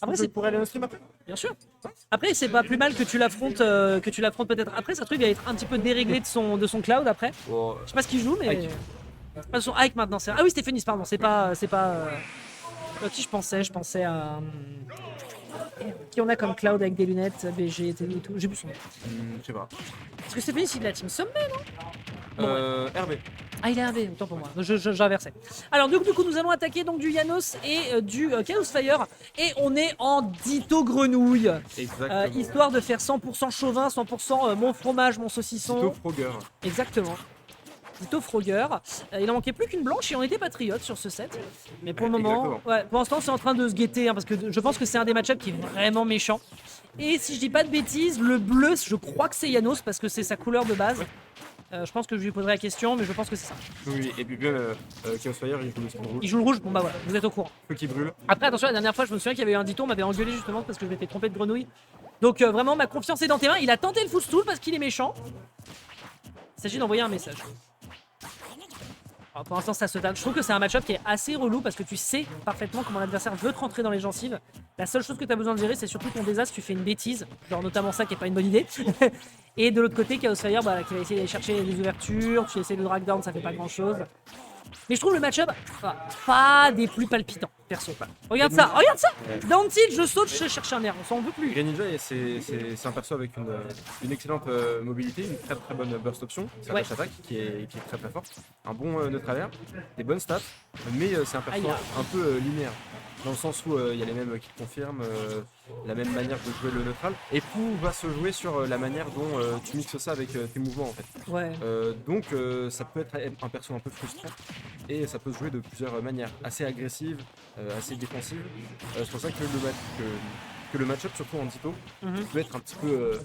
Après, C'est c'est pour aller à un stream après. bien sûr. Après, c'est pas plus mal que tu l'affrontes peut-être. Après, ça truc va être un petit peu déréglé de son cloud après. Bon, Je sais pas ce qu'il joue, mais. Ike. Son Ike maintenant. Ah oui, Stéphanis, pardon. C'est pas. Qui je pensais? Je pensais à. Qui on a comme cloud avec des lunettes, BG et tout. J'ai plus son nom. Je sais pas. Parce que Stéphanis, il est de la team Sommet, non? RB. Ah, il est RB, autant pour moi. J'inversais. Alors, du coup, nous allons attaquer donc du Janos et du Chaos Fire. Et on est en Ditto Grenouille. Exactement. Histoire de faire 100% chauvin, 100% mon fromage, mon saucisson. Tito Frogger. Exactement. Ditto Frogger. Il en manquait plus qu'une blanche et on était patriote sur ce set. Mais pour le moment, Exactement. ouais, pour l'instant, c'est en train de se guetter hein, parce que je pense que c'est un des match-ups qui est vraiment méchant. Et si je dis pas de bêtises, le bleu, je crois que c'est Janos parce que c'est sa couleur de base. Je pense que je lui poserai la question, mais je pense que c'est ça. Oui, et puis bien, Chaos Fire, il joue le son rouge. Il joue le rouge, bon bah voilà, vous êtes au courant. Feu qui brûle. Après, attention, la dernière fois, je me souviens qu'il y avait eu un Ditto, on m'avait engueulé justement parce que je m'étais trompé de grenouille. Donc vraiment, ma confiance est dans tes mains. Il a tenté le footstool parce qu'il est méchant. Il s'agit d'envoyer un message. Alors, pour l'instant, ça se tape. Je trouve que c'est un match-up qui est assez relou parce que tu sais parfaitement comment l'adversaire veut te rentrer dans les gencives. La seule chose que tu as besoin de gérer, c'est surtout ton désastre. Tu fais une bêtise, genre notamment ça qui est pas une bonne idée. Et de l'autre côté, Chaos Fire qui va essayer d'aller chercher les ouvertures. Tu essaies de drag down, ça fait pas grand-chose. Mais je trouve le match-up pas des plus palpitants, perso. Regarde ça, regarde ça. Down tilt, je saute, je cherche un air, on s'en veut plus. Greninja, c'est un perso avec une excellente mobilité, une très très bonne burst option, sa Ouais. dash attaque qui est très très forte, un bon neutral air, des bonnes stats, mais c'est un perso Aïe. un peu linéaire, dans le sens où il y a les mêmes qui confirment la même manière de jouer le neutral, et tout va se jouer sur la manière dont tu mixes ça avec tes mouvements en fait. Ouais. Donc ça peut être un perso un peu frustrant, et ça peut se jouer de plusieurs manières, assez agressive, assez défensive. C'est pour ça que le match-up, surtout en Ditto, peut être un petit peu.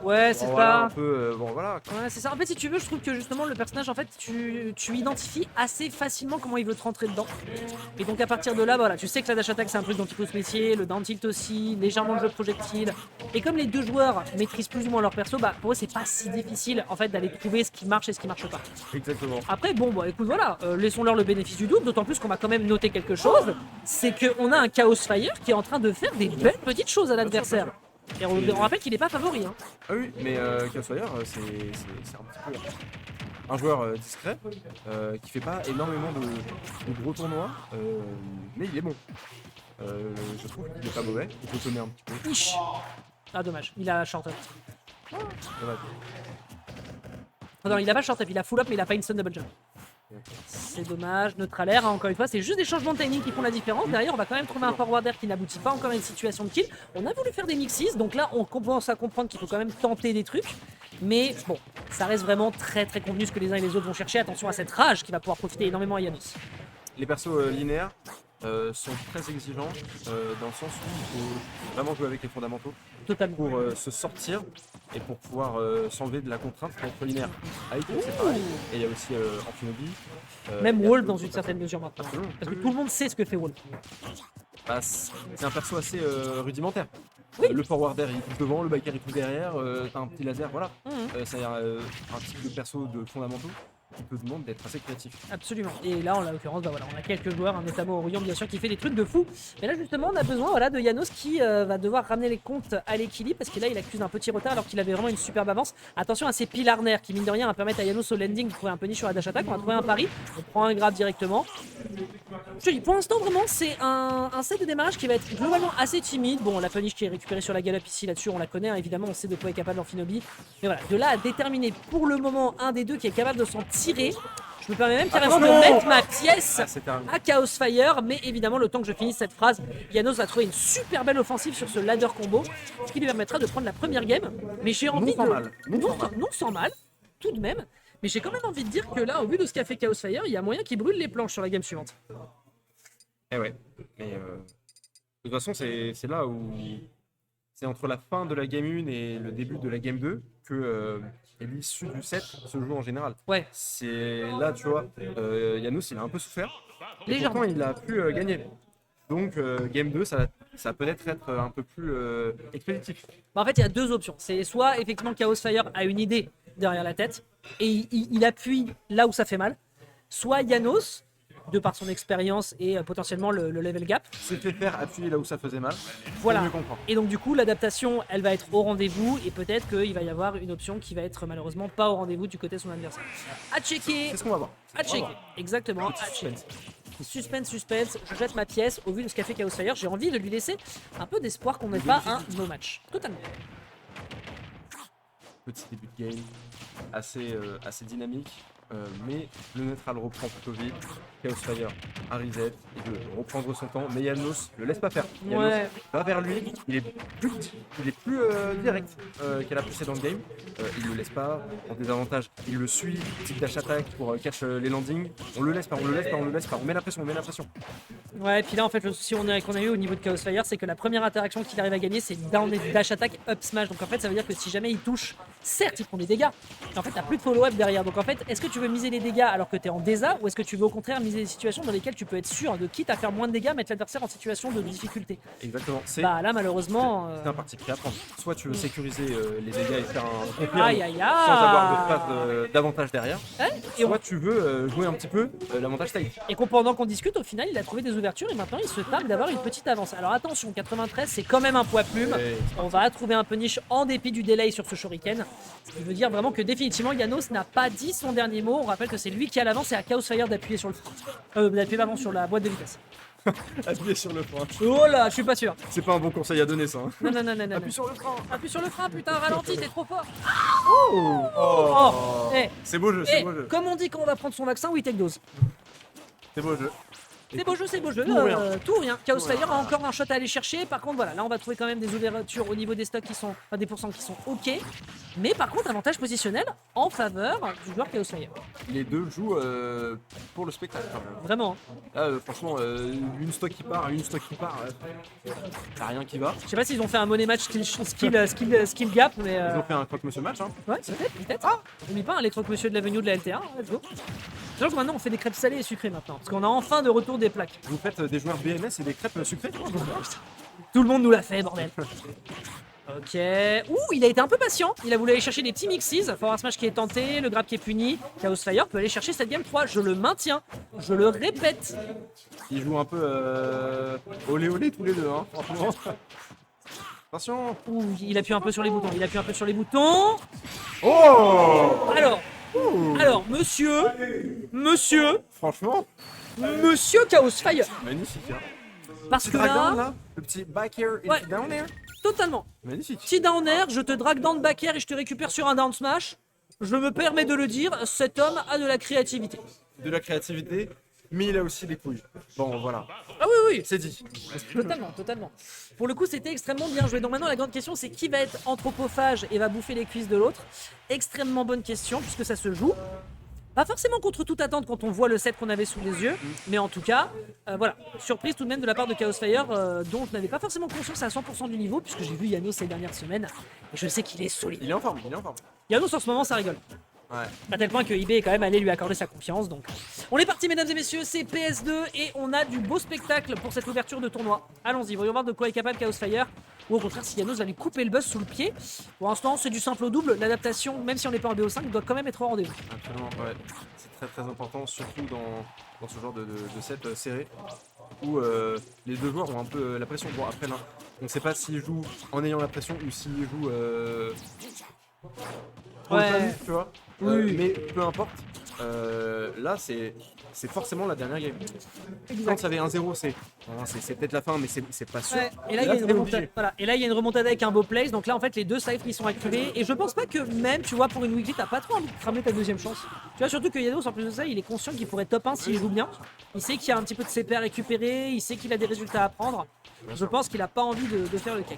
Ouais, c'est Bon, pas. voilà, un peu. Bon, voilà. Ouais, c'est ça. En fait, si tu veux, je trouve que justement le personnage, en fait, tu identifies assez facilement comment il veut te rentrer dedans. Et donc à partir de là, voilà, tu sais que la dash attack c'est un truc dont il faut se méfier, le down tilt aussi, légèrement le jeu de projectile. Et comme les deux joueurs maîtrisent plus ou moins leur perso, bah pour eux c'est pas si difficile en fait d'aller trouver ce qui marche et ce qui marche pas. Exactement. Après, bon, bah écoute, voilà, laissons-leur le bénéfice du doute, d'autant plus qu'on va quand même noter quelque chose, c'est qu'on a un Chaos Fire qui est en train de faire des belles petites choses à l'adversaire. Et on rappelle qu'il n'est pas favori. Hein. Ah oui, mais Chaos Fire, c'est un petit peu un joueur discret qui fait pas énormément de gros tournois, mais il est bon. Je trouve qu'il est pas mauvais, il peut tourner un petit peu. Ish. Ah, dommage, il a short up. Dommage. Non, il a pas short up, il a full up, mais il a pas instant double jump. C'est dommage, neutral air, hein, encore une fois, c'est juste des changements de timing qui font la différence. Derrière, on va quand même trouver un forward air qui n'aboutit pas encore à une situation de kill. On a voulu faire des mixes, donc là, on commence à comprendre qu'il faut quand même tenter des trucs. Mais bon, ça reste vraiment très très convenu ce que les uns et les autres vont chercher. Attention à cette rage qui va pouvoir profiter énormément à Janos. Les persos linéaires sont très exigeants dans le sens où il faut vraiment jouer avec les fondamentaux Totalement. pour se sortir et pour pouvoir s'enlever de la contrainte pour être linéaire. Avec c'est pareil. Et il y a aussi Amphinobi. Même il y a Wall d'autres dans une certaine mesure maintenant. Absolument. Parce que tout le monde sait ce que fait Wall. Bah, c'est un perso assez rudimentaire. Le forward air il touche devant, le back air il touche derrière, t'as un petit laser, voilà. C'est un type de perso de fondamentaux qui te demande d'être assez créatif. Absolument. Et là, en l'occurrence, bah voilà, on a quelques joueurs, hein, notamment Orion, bien sûr, qui fait des trucs de fou. Mais là, justement, on a besoin voilà, de Janos qui va devoir ramener les comptes à l'équilibre parce que là, il accuse un petit retard alors qu'il avait vraiment une superbe avance. Attention à ces pilarnaires qui, mine de rien, va permettre à Janos au landing de trouver un punish sur la dash attack. On va trouver un pari. On prend un grab directement. Je te dis, pour l'instant, vraiment, c'est un set de démarrage qui va être globalement assez timide. Bon, la punish qui est récupérée sur la galope ici, là-dessus, on la connaît, hein, évidemment, on sait de quoi est capable Amphinobi. Mais voilà, de là à déterminer pour le moment un des deux qui est capable de s'en tirer. Je me permets même carrément de mettre ma pièce à Chaos Fire, mais évidemment, le temps que je finisse cette phrase, Janos va trouver une super belle offensive sur ce ladder combo, ce qui lui permettra de prendre la première game. Mais j'ai envie non sans mal, tout de même. Mais j'ai quand même envie de dire que là, au vu de ce qu'a fait Chaos Fire, il y a moyen qu'il brûle les planches sur la game suivante. Eh ouais, mais de toute façon, c'est là où c'est entre la fin de la game 1 et le début de la game 2 que l'issue du set se joue en général. Ouais. C'est là, tu vois, Janos il a un peu souffert. Et Légèrement. pourtant, il a pu gagner. Donc, game 2, ça peut-être être un peu plus expéditif. Bah, en fait, il y a deux options. C'est soit effectivement Chaos Fire a une idée derrière la tête et il appuie là où ça fait mal, soit Janos de par son expérience et potentiellement le level gap. C'est fait faire appuyer là où ça faisait mal. Voilà. Pour mieux comprendre. Et donc du coup, l'adaptation, elle va être au rendez-vous et peut-être qu'il va y avoir une option qui va être malheureusement pas au rendez-vous du côté de son adversaire. À checker, C'est ce qu'on va voir. à checker. Exactement, à checker. Suspense, suspense, je jette ma pièce. Au vu de ce qu'a fait Chaos Fire, j'ai envie de lui laisser un peu d'espoir qu'on n'ait pas un no match. Totalement. Petit début de game, assez dynamique, mais le neutral reprend plutôt vite. Chaos Fire a reset, il veut reprendre son temps, mais Janos le laisse pas faire. Janos Ouais. va vers lui, il est plus direct qu'à la précédente game. Il le laisse pas en désavantage, il le suit, type dash attack pour catch les landings. On le laisse pas, on met la pression, Ouais, et puis là en fait le souci qu'on a eu au niveau de Chaos Fire, c'est que la première interaction qu'il arrive à gagner, c'est down et dash attack up smash. Donc en fait ça veut dire que si jamais il touche, certes il prend des dégâts, mais en fait t'as plus de follow-up derrière. Donc en fait, est-ce que tu veux miser les dégâts alors que t'es en désa, ou est-ce que tu veux au contraire miser des situations dans lesquelles tu peux être sûr de quitte à faire moins de dégâts, mettre l'adversaire en situation de difficulté? Exactement, c'est Bah là malheureusement. un parti pris à prendre. Soit tu veux sécuriser les dégâts et faire un confirm Aïe aïe aïe. sans avoir de phase d'avantage derrière, Ouais, et, soit tu veux jouer un petit peu l'avantage taille. et pendant qu'on discute, au final il a trouvé des ouvertures et maintenant il se targue d'avoir une petite avance. Alors attention, 93 c'est quand même un poids plume. Et- On va trouver un punish en dépit du delay sur ce shuriken. Ce qui veut dire vraiment que définitivement Janos n'a pas dit son dernier mot. On rappelle que c'est lui qui a l'avance et à Chaos Fire d'appuyer sur le frein. D'appuyer pardon, sur la boîte de vitesse. Appuyer sur le frein. Oh là, je suis pas sûr. C'est pas un bon conseil à donner ça. Hein. Non, non, non, non, non. Appuie sur le frein. Appuie sur le frein, putain, ralentis, t'es trop fort. Oh. Eh, C'est beau jeu, eh, c'est beau jeu. comme on dit quand on va prendre son vaccin, oui, take dose. C'est beau jeu. C'est beau jeu, c'est beau jeu. Tout ou rien. Tout ou rien. Chaos Tout ou rien. Fire a encore un shot à aller chercher. Par contre, voilà, là on va trouver quand même des ouvertures au niveau des stocks qui sont, enfin, des pourcents qui sont ok. Mais par contre, avantage positionnel en faveur du joueur Chaos Fire. Les deux jouent pour le spectacle quand même. Vraiment. Là, franchement, une stock qui part, t'as rien qui va. Je sais pas s'ils ont fait un money match skill gap, mais. Ils ont fait un croque-monsieur match. Hein. Ouais, peut-être. Ah, on mis pas un croque monsieur de l'avenue de la LTA. Let's go. C'est que maintenant on fait des crêpes salées et sucrées maintenant. Parce qu'on a enfin de retour des plaques. Vous faites des joueurs BMS et des crêpes sucrées. Tout le monde nous l'a fait, bordel. Ok. Ouh, il a été un peu patient. Il a voulu aller chercher des petits mixes. Forward smash qui est tenté, le grab qui est puni. Chaos Fire peut aller chercher cette game 3. Je le maintiens. Je le répète. Ils jouent un peu olé olé tous les deux, hein, franchement. Attention. Ouh, il appuie un peu sur les boutons. Il appuie un peu sur les boutons. Oh. Alors, monsieur Franchement, Chaos Fire. magnifique. Hein. Parce Petit que dragon là, là, le petit back air et Ouais. le down air. totalement. Magnifique. Petit down air, je te drague dans le back air et je te récupère sur un down smash. Je me permets de le dire, cet homme a de la créativité. De la créativité, mais il a aussi des couilles. Bon, voilà, Ah oui, c'est dit. totalement. Pour le coup, c'était extrêmement bien joué. Donc maintenant, la grande question, c'est qui va être anthropophage et va bouffer les cuisses de l'autre. Extrêmement bonne question, puisque ça se joue. Pas forcément contre toute attente quand on voit le set qu'on avait sous les yeux, mais en tout cas, voilà, surprise tout de même de la part de Chaos Fire, dont je n'avais pas forcément conscience à 100% du niveau, puisque j'ai vu Janos ces dernières semaines, et je sais qu'il est solide. Il est en forme. Janos en ce moment, ça rigole. Ouais. À tel point que eBay est quand même allé lui accorder sa confiance. Donc, on est parti, mesdames et messieurs, c'est PS2 et on a du beau spectacle pour cette ouverture de tournoi. Allons-y, voyons voir de quoi est capable Chaos Fire. Ou au contraire, si Janos va lui couper le buzz sous le pied. Pour l'instant, c'est du simple au double. L'adaptation, même si on n'est pas en BO5, doit quand même être au rendez-vous. Absolument, ouais. C'est très très important, surtout dans ce genre de set serré, où les deux joueurs ont un peu la pression. Bon, après, là, on ne sait pas s'ils jouent en ayant la pression ou s'ils jouent pour le Ouais. fun, tu vois. Oui. Mais peu importe, là, c'est forcément la dernière game. Quand ça avait 1-0, c'est peut-être la fin, mais c'est pas sûr. Ouais, et là, il y a une c'est remontada. obligé. Voilà. Et là, il y a une remontada avec un beau place. Donc là, en fait, les deux saves qui sont activés. Et je pense pas que même, tu vois, pour une weekly, t'as pas trop envie de cramer ta deuxième chance. Tu vois, surtout que Janos, en plus de ça, il est conscient qu'il pourrait top 1 s'il joue bien. Il sait qu'il y a un petit peu de CP à récupérer. Il sait qu'il a des résultats à prendre. Je pense qu'il a pas envie de faire le cake.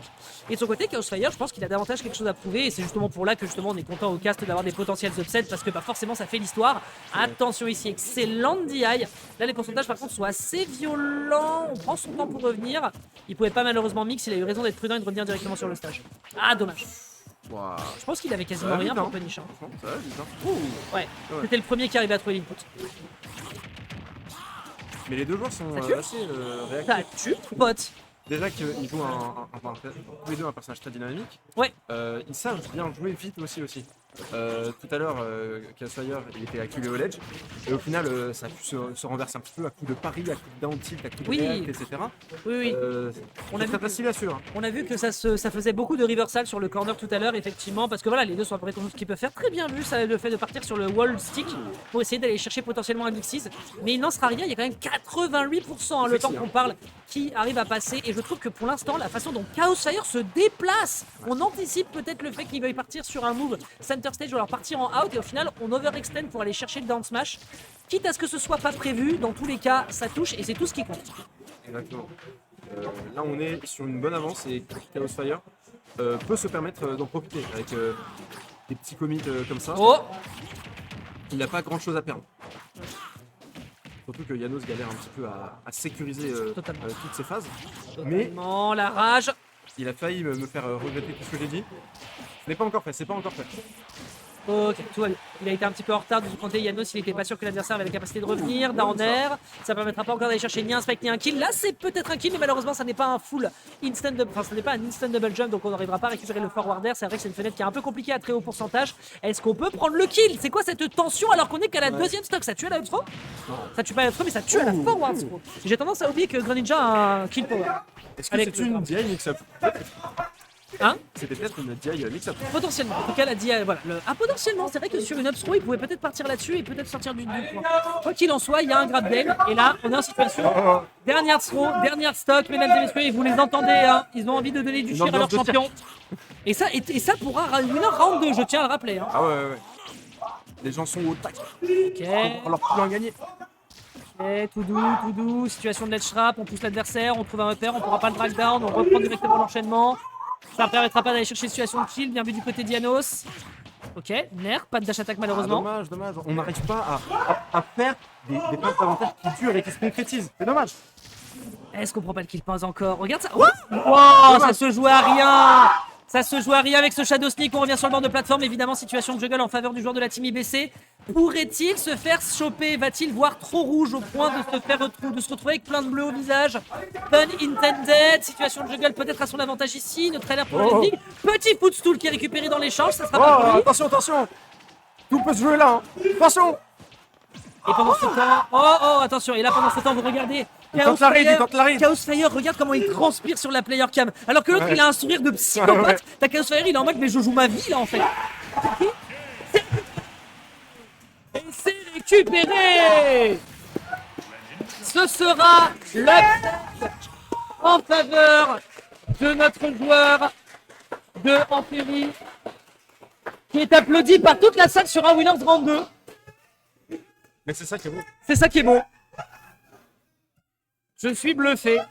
Et de son côté, Chaos Fire, je pense qu'il a davantage quelque chose à prouver. Et c'est justement pour là que justement on est content au cast d'avoir des potentiels upsets parce que bah, forcément ça fait l'histoire. Attention ici, excellente DI. Là, les pourcentages par contre sont assez violents. On prend son temps pour revenir. Il pouvait pas malheureusement mix. Il a eu raison d'être prudent et de revenir directement sur le stage. Ah, dommage. Waouh. Je pense qu'il avait Ça quasiment va rien vite, pour hein. punish. Hein. Franchement, ça va vite, hein. Ouais, Ouais. c'était le premier qui arrivait à trouver l'input. Mais les deux joueurs sont tue assez T'as réactifs. tu, pote. Déjà qu'ils jouent tous les deux un personnage très dynamique. Ouais. Ils savent bien jouer vite aussi. Tout à l'heure, Chaosfire, il était acculé au ledge. Et au final, ça a pu se renverser un petit peu à coup de pari, à coup de down tilt, à coup de Oui. react, etc. Oui. On On a a très vu facile à suivre. On a vu que ça faisait beaucoup de reversal sur le corner tout à l'heure, effectivement, parce que voilà, les deux sont à peu près ce qu'ils peuvent faire. Très bien vu, ça, le fait de partir sur le wall stick pour essayer d'aller chercher potentiellement un Mixis. Mais il n'en sera rien, il y a quand même 88% le temps qu'on parle qui arrive à passer. Et je trouve que pour l'instant, la façon dont Chaosfire se déplace, on anticipe peut-être le fait qu'il veuille partir sur un move center stage ou alors partir en out. Et au final, on overextend pour aller chercher le down smash. Quitte à ce que ce soit pas prévu, dans tous les cas, ça touche et c'est tout ce qui compte. Exactement. Là, on est sur une bonne avance et Chaosfire peut se permettre d'en profiter avec des petits commits comme ça. Oh! Il n'a pas grand chose à perdre. Surtout que Janos galère un petit peu à sécuriser toutes ces phases. Mais Non, la rage! il a failli me faire regretter tout ce que j'ai dit. Ce n'est pas encore fait, c'est pas encore fait. Ok, tout va bien. Il a été un petit peu en retard de son côté. Janos, il n'était pas sûr que l'adversaire avait la capacité de revenir. Down air, ça permettra pas encore d'aller chercher ni un spike ni un kill. Là, c'est peut-être un kill, mais malheureusement, ça n'est pas un full instant, enfin, ça n'est pas un instant double jump, donc on n'arrivera pas à récupérer le forward air. C'est vrai que c'est une fenêtre qui est un peu compliquée à très haut pourcentage. Est-ce qu'on peut prendre le kill? C'est quoi cette tension alors qu'on est qu'à la deuxième stock? Ça tue à la up-throw? Ça tue pas à la up-throw, mais ça tue à la forward throw. J'ai tendance à oublier que Greninja a un kill power. Est-ce que Avec c'est une DI mix-up? Hein? C'était peut-être une DI mix-up. Potentiellement, en tout cas, la DI, voilà. Potentiellement, c'est vrai que sur une up throw, il pouvait peut-être partir là-dessus et peut-être sortir du point. Quoi qu'il en soit, il y a un grab game, et là, on est en situation. Dernière throw, dernière stock, mesdames et messieurs, et vous les entendez, hein, ils ont envie de donner du tir à leur champion. Et ça pourra winner round 2, je tiens à le rappeler. Hein. Ah ouais. Les gens sont au tac. Ok, On leur plus en gagner. ok, tout doux, situation de ledge trap, on pousse l'adversaire, on trouve un repère, on pourra pas le drag down, on reprend directement l'enchaînement. Ça ne permettra pas d'aller chercher une situation de kill, bien vu du côté d'Janos. Ok, nerf, pas de dash attack malheureusement. Dommage. On n'arrive pas à faire des passes d'avantage qui durent et qui se concrétisent. C'est dommage. Est-ce qu'on prend pas le kill pas encore? Regarde ça. Wow, ça se joue à rien. Ça se joue à rien avec ce Shadow Sneak. On revient sur le bord de plateforme. Évidemment, situation de juggle en faveur du joueur de la team IBC. Pourrait-il se faire choper? Va-t-il voir trop rouge au point de se retrouver avec plein de bleu au visage? Pun intended. Situation de juggle peut-être à son avantage ici. Notre trailer pour le League. Petit footstool qui est récupéré dans l'échange. Ça sera pas pour lui. Attention. Tout peut se jouer là. Attention. Et pendant ce temps, attention, et là pendant ce temps, vous regardez Chaosfire, regarde comment il transpire sur la player cam. Alors que l'autre, il a un sourire de psychopathe. T'as Chaosfire, il est en mode, mais je joue ma vie là en fait. Et c'est récupéré. Ce sera l'upset en faveur de notre joueur de Amphérie, qui est applaudi par toute la salle sur un Winners Round 2. Mais c'est ça qui est beau. C'est ça qui est bon. Je suis bluffé.